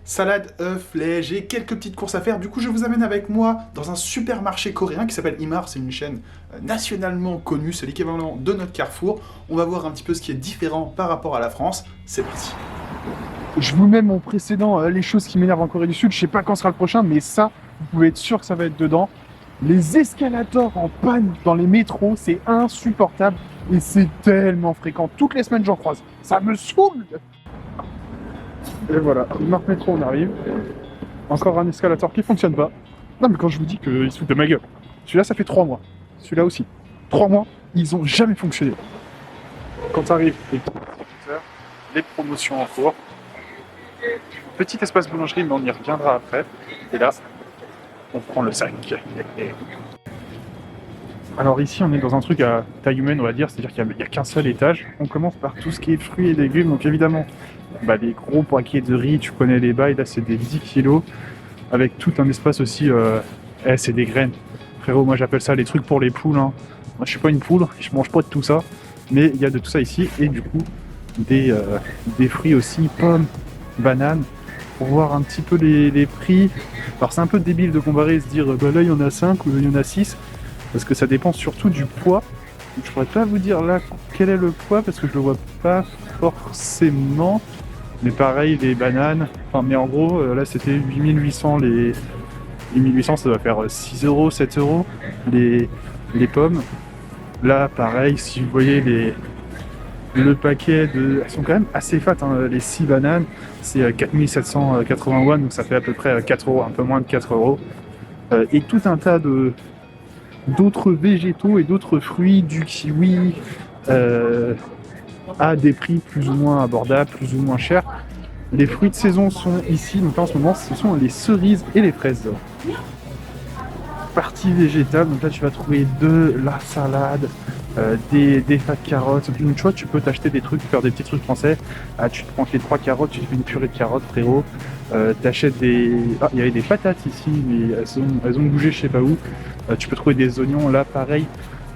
Salade, œufs, lait, j'ai quelques petites courses à faire. Du coup, je vous amène avec moi dans un supermarché coréen qui s'appelle Imar. C'est une chaîne nationalement connue, c'est l'équivalent de notre Carrefour. On va voir un petit peu ce qui est différent par rapport à la France. C'est parti. Je vous mets mon précédent, les choses qui m'énervent en Corée du Sud. Je sais pas quand sera le prochain, mais ça, vous pouvez être sûr que ça va être dedans. Les escalators en panne dans les métros, c'est insupportable et c'est tellement fréquent. Toutes les semaines, j'en croise. Ça me saoule. Et voilà, Marc Métro, on arrive. Encore un escalator qui fonctionne pas. Non, mais quand je vous dis qu'ils se foutent de ma gueule. Celui-là, ça fait 3 mois. Celui-là aussi. 3 mois, ils ont jamais fonctionné. Quand t'arrives, les promotions en cours. Petit espace boulangerie, mais on y reviendra après. Et là, on prend le sac. Alors ici, on est dans un truc à taille humaine, on va dire, c'est-à-dire qu'il n'y a qu'un seul étage. On commence par tout ce qui est fruits et légumes, donc évidemment, des gros paquets de riz, tu connais les bails, là c'est des 10 kilos, avec tout un espace aussi, c'est des graines. Frérot, moi j'appelle ça les trucs pour les poules. Hein. Moi je suis pas une poule, je mange pas de tout ça, mais il y a de tout ça ici, et du coup, des fruits aussi, pommes, bananes, pour voir un petit peu les prix. Alors c'est un peu débile de comparer et se dire, là il y en a 5 ou il y en a 6, parce que ça dépend surtout du poids. Donc, je pourrais pas vous dire là quel est le poids parce que je le vois pas forcément. Mais pareil, les bananes. Enfin, mais en gros, là c'était 8800 les 8800, ça va faire 6 euros, 7 euros les pommes. Là, pareil, si vous voyez le paquet de. Elles sont quand même assez fat, hein. Les 6 bananes, c'est 4780 won, donc ça fait à peu près 4 euros, un peu moins de 4 euros. Et tout un tas d'autres végétaux et d'autres fruits, du kiwi, à des prix plus ou moins abordables, plus ou moins chers. Les fruits de saison sont ici, donc là, en ce moment, ce sont les cerises et les fraises. Partie végétale, donc là tu vas trouver de la salade, des tas de carottes. Une fois, tu peux t'acheter des trucs, faire des petits trucs français. Tu te prends tes 3 carottes, tu te fais une purée de carottes, frérot. T'achètes des. Ah, il y avait des patates ici, mais elles ont bougé, je sais pas où. Tu peux trouver des oignons, là pareil.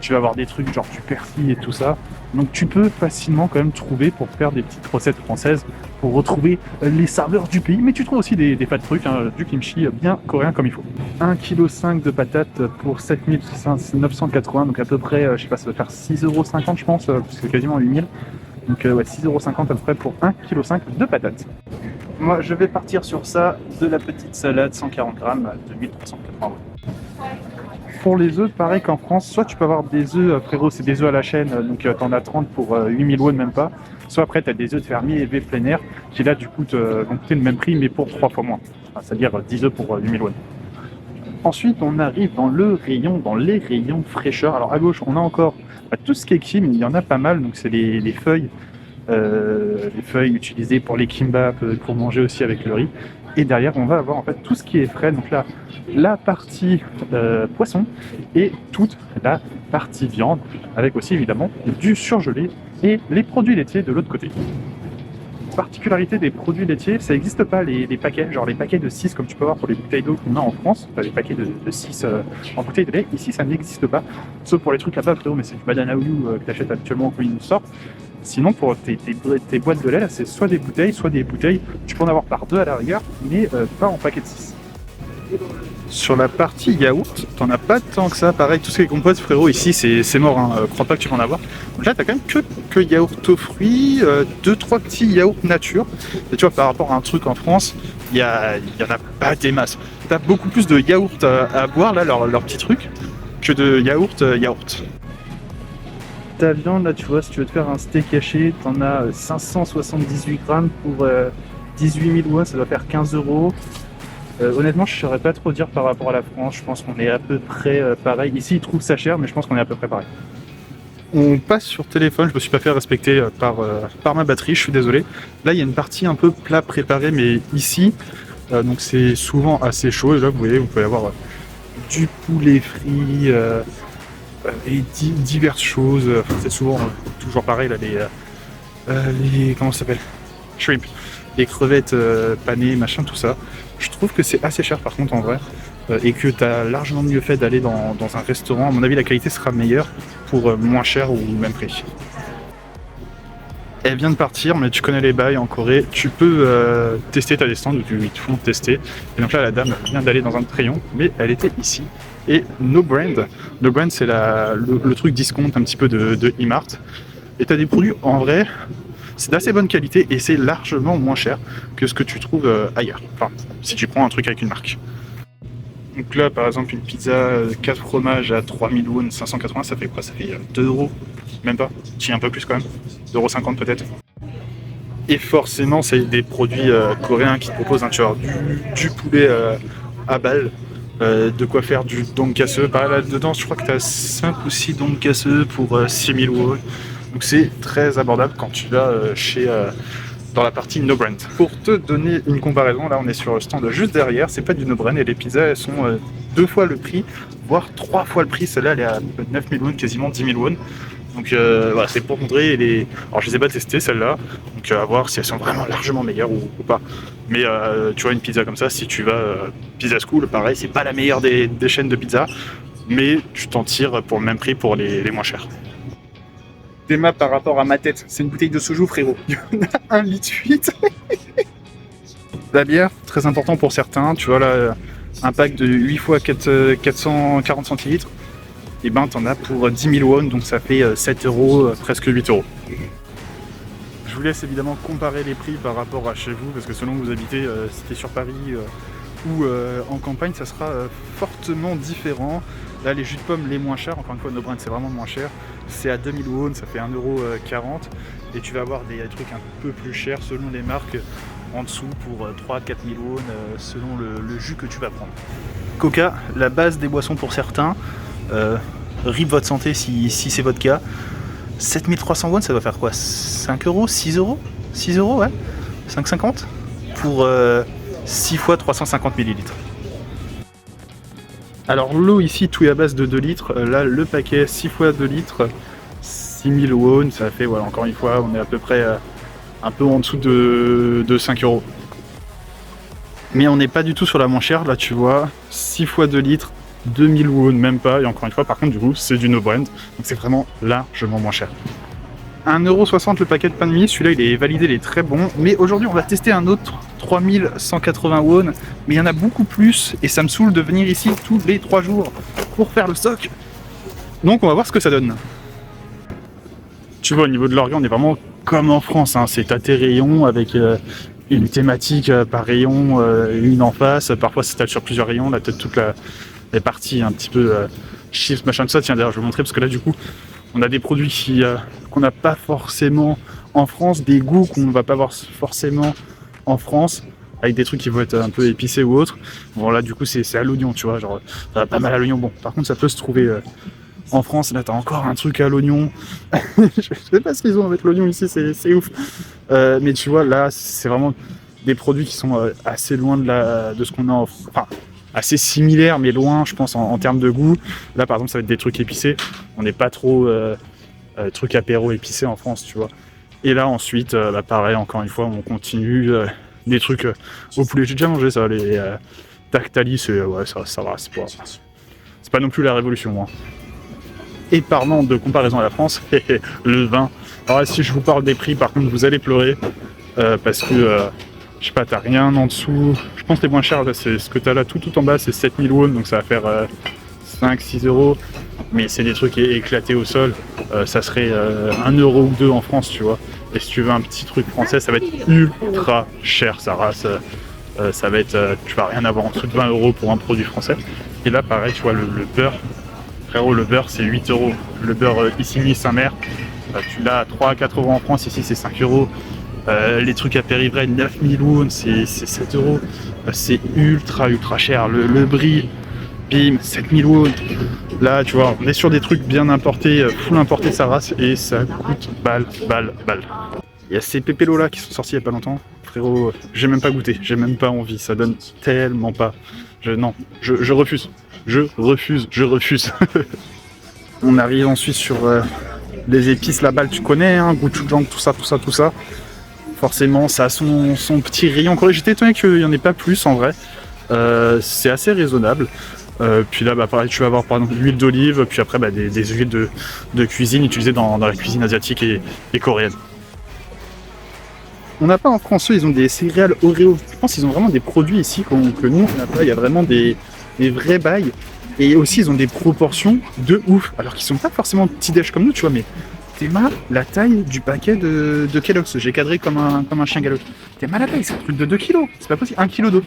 Tu vas avoir des trucs genre du persil et tout ça. Donc tu peux facilement quand même trouver pour faire des petites recettes françaises, pour retrouver les saveurs du pays. Mais tu trouves aussi des tas de trucs, hein, du kimchi bien coréen comme il faut. 1,5 kg de patates pour 7980, donc à peu près, je sais pas, ça va faire 6,50 € je pense, parce que quasiment 8000. Donc ouais, 6,50 € à peu près pour 1,5 kg de patates. Moi je vais partir sur ça, de la petite salade 140 grammes de 1380 €. Pour les œufs, pareil qu'en France, soit tu peux avoir des œufs, frérot, c'est des œufs à la chaîne, donc t'en as 30 pour 8000 won, même pas. Soit après, t'as des œufs de fermier élevés plein air, qui là, du coup, vont coûter le même prix, mais pour 3 fois moins. Enfin, c'est-à-dire 10 œufs pour 8000 won. Ensuite, on arrive dans les rayons fraîcheur. Alors à gauche, on a encore tout ce qui est kim, il y en a pas mal, donc c'est les feuilles utilisées pour les kimbap, pour manger aussi avec le riz. Et derrière, on va avoir en fait tout ce qui est frais. Donc là, la partie poisson et toute la partie viande, avec aussi évidemment du surgelé et les produits laitiers de l'autre côté. Particularité des produits laitiers, ça n'existe pas les paquets, genre les paquets de 6 comme tu peux voir pour les bouteilles d'eau qu'on a en France, les paquets de 6 en bouteilles de lait, ici ça n'existe pas, sauf pour les trucs là-bas, frérot, mais c'est du banana ou que tu achètes habituellement au convenience store. Sinon, pour tes boîtes de lait, là, c'est soit des bouteilles, tu peux en avoir par 2 à la rigueur, mais pas en paquet de 6. Sur la partie yaourt, t'en as pas tant que ça. Pareil, tout ce qui est compote, frérot, ici c'est mort, hein. Crois pas que tu vas en avoir. Donc là, t'as quand même que yaourt aux fruits, 2-3 petits yaourts nature. Et tu vois, par rapport à un truc en France, il y en a pas des masses. T'as beaucoup plus de yaourt à boire, là, leur petit truc, que de yaourt. Ta viande, là, tu vois, si tu veux te faire un steak haché, t'en as 578 grammes pour 18 000 won, ça doit faire 15 €. Honnêtement, je ne saurais pas trop dire par rapport à la France. Je pense qu'on est à peu près pareil. Ici, ils trouvent ça cher, mais je pense qu'on est à peu près pareil. On passe sur téléphone. Je me suis pas fait respecter par ma batterie. Je suis désolé. Là, il y a une partie un peu plat préparé, mais ici, donc c'est souvent assez chaud. Et là, vous voyez, vous pouvez avoir du poulet frit et diverses choses. Enfin, c'est souvent toujours pareil là. Les comment ça s'appelle? Shrimp. Les crevettes panées, machin, tout ça. Je trouve que c'est assez cher par contre en vrai, et que tu as largement mieux fait d'aller dans un restaurant. À mon avis, la qualité sera meilleure pour moins cher ou même prix. Elle vient de partir, mais tu connais les bails en Corée. Tu peux tester ta descente, ou ils te font tester. Et donc là, la dame vient d'aller dans un autre rayon, mais elle était ici. Et No Brand, c'est le truc discount un petit peu de E-Mart. Et tu as des produits en vrai, c'est d'assez bonne qualité et c'est largement moins cher que ce que tu trouves ailleurs. Enfin, si tu prends un truc avec une marque. Donc là, par exemple, une pizza 4 fromages à 3000 won, 580, ça fait quoi? Ça fait 2 euros. Même pas, si un peu plus quand même. 2,50 € peut-être. Et forcément, c'est des produits coréens qui te proposent, hein, tu vois, du poulet à balles. De quoi faire du donkasse. Bah, là-dedans, je crois que tu as 5 ou 6 donkasse pour 6000 won. Donc c'est très abordable quand tu vas dans la partie No Brand. Pour te donner une comparaison, là on est sur le stand juste derrière, c'est pas du No Brand et les pizzas elles sont 2 fois le prix, voire 3 fois le prix. Celle-là elle est à 9000 won, quasiment 10 000 won. Donc voilà, c'est pour montrer les... Alors je les ai pas testées celles-là, donc à voir si elles sont vraiment largement meilleures ou pas. Mais tu vois, une pizza comme ça, si tu vas Pizza School, pareil, c'est pas la meilleure des chaînes de pizza, mais tu t'en tires pour le même prix pour les moins chers. Théma par rapport à ma tête, c'est une bouteille de soju, frérot. Il y en a 1,8 litre. La bière, très important pour certains, tu vois là, un pack de 8 fois 440 centilitres. Et ben t'en as pour 10 000 won, donc ça fait 7 €, presque 8 €. Je vous laisse évidemment comparer les prix par rapport à chez vous, parce que selon où vous habitez, si t'es sur Paris ou en campagne, ça sera fortement différent. Là, les jus de pommes les moins chers, encore une fois, No Brand c'est vraiment moins cher, c'est à 2000 won, ça fait 1,40 €. Et tu vas avoir des trucs un peu plus chers selon les marques, en dessous pour 3-4 000 won, selon le jus que tu vas prendre. Coca, la base des boissons pour certains. RIP votre santé si c'est votre cas. 7300 won, ça va faire quoi? 5 €? 6 €? 6 €, ouais. 5,50 pour 6 fois 350 ml. Alors l'eau ici, tout est à base de 2 litres. Là, le paquet 6 fois 2 litres, 6000 won, ça fait, voilà, encore une fois, on est à peu près un peu en dessous de 5 €. Mais on n'est pas du tout sur la moins chère, là tu vois, 6 fois 2 litres, 2000 won, même pas, et encore une fois, par contre, du coup, c'est du No Brand, donc c'est vraiment largement moins cher. 1,60 € le paquet de pain de mie, celui-là il est validé, il est très bon, mais aujourd'hui on va tester un autre 3180 won, mais il y en a beaucoup plus, et ça me saoule de venir ici tous les 3 jours pour faire le stock. Donc on va voir ce que ça donne. Tu vois, au niveau de l'organe, on est vraiment comme en France, hein. C'est à tes rayons avec une thématique par rayon, une en face, parfois c'est sur plusieurs rayons, là peut-être toute les parties un petit peu chips, machin de ça. Tiens, d'ailleurs je vais vous montrer parce que là du coup on a des produits qu'on n'a pas forcément en France, des goûts qu'on ne va pas voir forcément en France, avec des trucs qui vont être un peu épicés ou autres. Bon là du coup c'est à l'oignon, tu vois, genre ça va pas mal à l'oignon. Bon, par contre ça peut se trouver en France. Là t'as encore un truc à l'oignon. Je sais pas ce qu'ils ont avec l'oignon ici, c'est ouf. Mais tu vois là c'est vraiment des produits qui sont assez loin de ce qu'on a enfin assez similaires, mais loin je pense en termes de goût. Là par exemple ça va être des trucs épicés, on n'est pas trop trucs apéro épicés en France, tu vois. Et là ensuite pareil, encore une fois on continue des trucs au poulet. J'ai déjà mangé ça, les Tactali, ouais, ça va, c'est pas non plus la révolution, hein. Et parlant de comparaison à la France, le vin. Alors là, si je vous parle des prix, par contre vous allez pleurer, parce que je sais pas, t'as rien en dessous. Je pense que les moins chers, là, c'est ce que t'as là tout en bas, c'est 7000 won, donc ça va faire 5-6 €. Mais c'est des trucs éclatés au sol. Ça serait 1 € ou 2 € en France, tu vois. Et si tu veux un petit truc français, ça va être ultra cher, ça race. Ça va être, tu vas rien avoir en dessous de 20 € pour un produit français. Et là, pareil, tu vois, le beurre. Frérot, le beurre, c'est 8 €. Le beurre Isigny Saint-Mer, tu l'as à 3-4 € en France, ici c'est 5 €. Les trucs à Périvray, 9000 won, c'est 7 €. C'est ultra cher. Le brie, bim, 7000 won. Là, tu vois, on est sur des trucs bien importés, full importés sa race, et ça coûte balle. Il y a ces pépélos là qui sont sortis il y a pas longtemps. Frérot, j'ai même pas goûté, j'ai même pas envie, ça donne tellement pas. Non, je refuse. Je refuse. On arrive ensuite sur les épices, la balle, tu connais, hein, gochujang, tout ça. Forcément, ça a son petit rayon. J'étais étonné qu'il n'y en ait pas plus en vrai. C'est assez raisonnable. Puis là, pareil, tu vas avoir par exemple l'huile d'olive, puis après des huiles de cuisine utilisées dans la cuisine asiatique et coréenne. On n'a pas en France, ils ont des céréales Oreo. Je pense qu'ils ont vraiment des produits ici que nous, on n'a pas. Il y a vraiment des vrais bails. Et aussi, ils ont des proportions de ouf. Alors qu'ils sont pas forcément petits-déj comme nous, tu vois, mais t'es mal la taille du paquet de Kellogg's. J'ai cadré comme un chien galop. T'es mal la taille, c'est un truc de 2 kilos. C'est pas possible, 1 kg d'eau.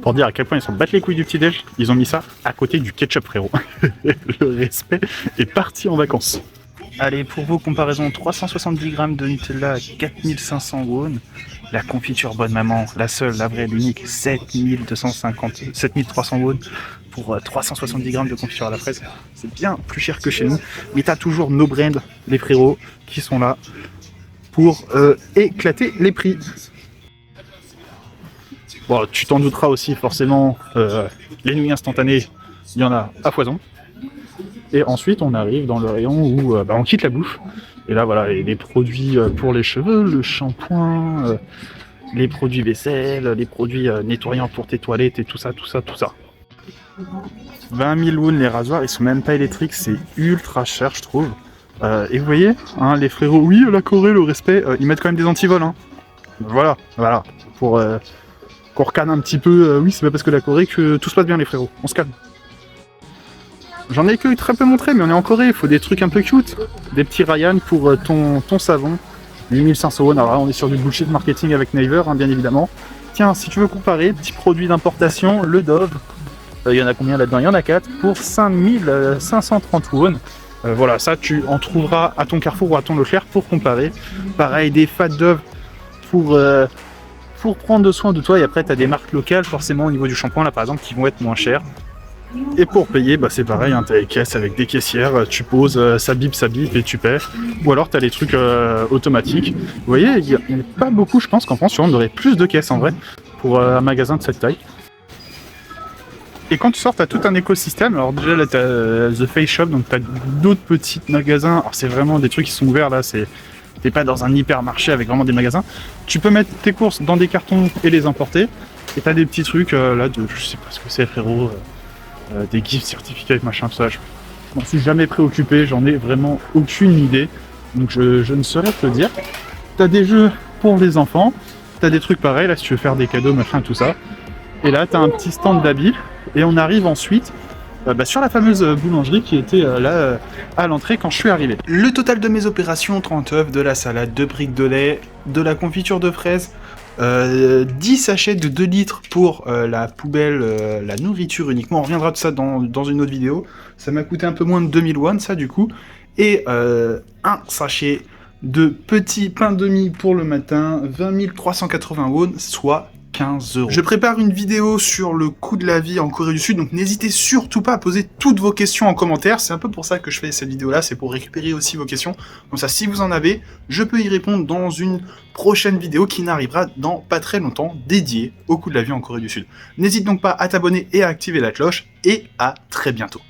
Pour dire à quel point ils s'en battent les couilles du petit-déj, ils ont mis ça à côté du ketchup, frérot. Le respect est parti en vacances. Allez, pour vos comparaisons, 370 grammes de Nutella à 4500 won. La confiture Bonne Maman, la seule, la vraie, l'unique, 7300 won pour 370 grammes de confiture à la fraise. C'est bien plus cher que chez nous. Mais t'as toujours nos brands, les frérots, qui sont là pour éclater les prix. Bon, tu t'en douteras aussi, forcément, les nouilles instantanées, il y en a à foison. Et ensuite, on arrive dans le rayon où on quitte la bouffe. Et là, voilà, les produits pour les cheveux, le shampoing, les produits vaisselle, les produits nettoyants pour tes toilettes et tout ça. 20 000 won les rasoirs, ils sont même pas électriques, c'est ultra cher, je trouve. Et vous voyez, hein, les frérots, oui, la Corée, le respect, ils mettent quand même des antivols. Hein. Voilà, pour qu'on recane un petit peu. Oui, c'est pas parce que la Corée que tout se passe bien, les frérots. On se calme. J'en ai que très peu montré, mais on est en Corée, il faut des trucs un peu cute. Des petits Ryan pour ton savon. 8500 won, alors là on est sur du bullshit marketing avec Naver, hein, bien évidemment. Tiens, si tu veux comparer, petit produit d'importation, le Dove. Il y en a combien là-dedans? Il y en a 4 pour 5530 won. Voilà, ça tu en trouveras à ton Carrefour ou à ton Leclerc pour comparer. Pareil, des Fat Dove pour prendre soin de toi. Et après, tu as des marques locales, forcément, au niveau du shampoing, là par exemple, qui vont être moins chères. Et pour payer, c'est pareil, hein, tu as les caisses avec des caissières, tu poses, ça bip et tu paies. Ou alors tu as les trucs automatiques. Vous voyez, il n'y a pas beaucoup, je pense qu'en France, on aurait plus de caisses en vrai pour un magasin de cette taille. Et quand tu sors, tu as tout un écosystème. Alors déjà là, tu as The Face Shop, donc tu as d'autres petits magasins. Alors c'est vraiment des trucs qui sont ouverts là, t'es pas dans un hypermarché avec vraiment des magasins. Tu peux mettre tes courses dans des cartons et les emporter. Et tu as des petits trucs là de, je sais pas ce que c'est frérot. Des gift certificats, machin, tout ça. Je m'en suis jamais préoccupé, j'en ai vraiment aucune idée. Donc je ne saurais te le dire. T'as des jeux pour les enfants, t'as des trucs pareils, là si tu veux faire des cadeaux, machin, tout ça. Et là t'as un petit stand d'habits. Et on arrive ensuite sur la fameuse boulangerie qui était là à l'entrée quand je suis arrivé. Le total de mes opérations, 30 œufs, de la salade, 2 briques de lait, de la confiture de fraises, 10 sachets de 2 litres pour la poubelle, la nourriture uniquement. On reviendra de ça dans une autre vidéo. Ça m'a coûté un peu moins de 2000 won, ça du coup. Et un sachet de petits pains de mie pour le matin, 20 380 won, soit 15 €. Je prépare une vidéo sur le coût de la vie en Corée du Sud, donc n'hésitez surtout pas à poser toutes vos questions en commentaire. C'est un peu pour ça que je fais cette vidéo-là, c'est pour récupérer aussi vos questions. Comme ça, si vous en avez, je peux y répondre dans une prochaine vidéo qui n'arrivera dans pas très longtemps, dédiée au coût de la vie en Corée du Sud. N'hésite donc pas à t'abonner et à activer la cloche, et à très bientôt.